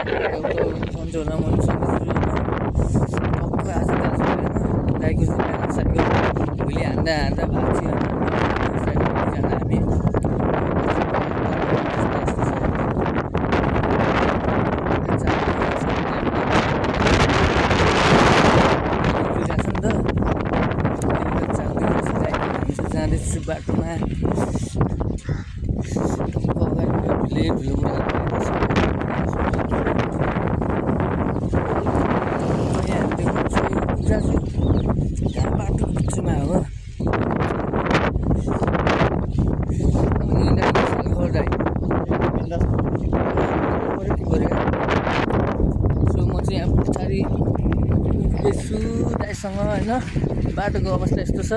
एउटा सन्चो रमाउनु सक्छु टक्क आज दाजु होइन दाइको साइकल भोलि हान्दा हान्दा भएको थियो साइकल जाँदा हामी जाँदैछु बाटोमा बाटो बिचमा हो सो म चाहिँ यहाँ पछाडि पुग्दैछु दाइसँग होइन बाटोको अवस्था यस्तो छ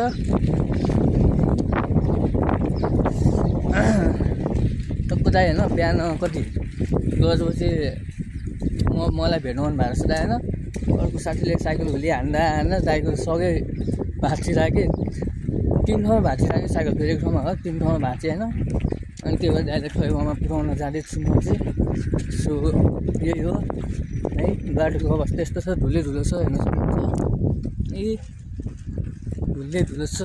टक्क दाइ होइन बिहान कति 10 बजे मलाई भेट्नु मन भएको छ दाइ होइन अर्को साथीले साइकल भोलि हान्दा दाइको सबै भाँचिरहेको 3 ठाउँमा भाँचिरहेको साइकल फेरि एक ठाउँमा हो 3 ठाउँमा भाँचे होइन अनि त्यो भएर दाइले ठोइमा पुऱ्याउन जाँदैछु म चाहिँ सो यही हो है बाटोको अवस्था यस्तो छ धुलै धुलो छ हेर्न सक्नुहुन्छ ए धुलो छ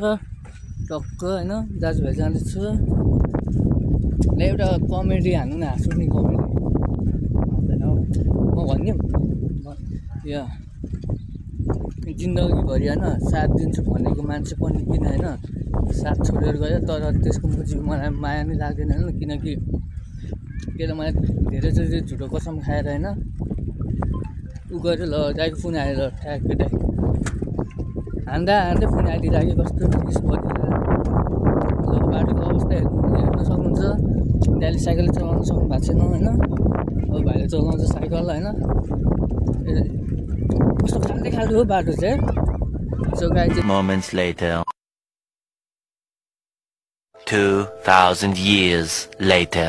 टक्क होइन दाजुभाइ जाँदैछु ल एउटा कमेडी हान्नु न हाँस्ने कमेडी म भनिदिउँ या जिन्दगीभरि होइन साथ दिन्छु भनेको मान्छे पनि किन होइन साथ छोडेर गयो तर त्यसको मुजी मलाई माया नै लाग्दैन होइन किनकि त्यो त मलाई धेरैचोटि झुटो कसम खाएर होइन उ गरेर ल दाइको फोन आएर ठ्याक्कै दाइ हान्दा फोन आइदिइरहेको कस्तो रिस भइदिएर ल बाटोको अवस्था हेर्न सक्नुहुन्छ दाइले साइकल चलाउन सक्नु भएको छैन होइन अब भाइले चलाउँछ साइकल होइन कस्तो खाल्टे हो बाटो चाहिँ सो गाई चाहिँ Moments later 2000 years later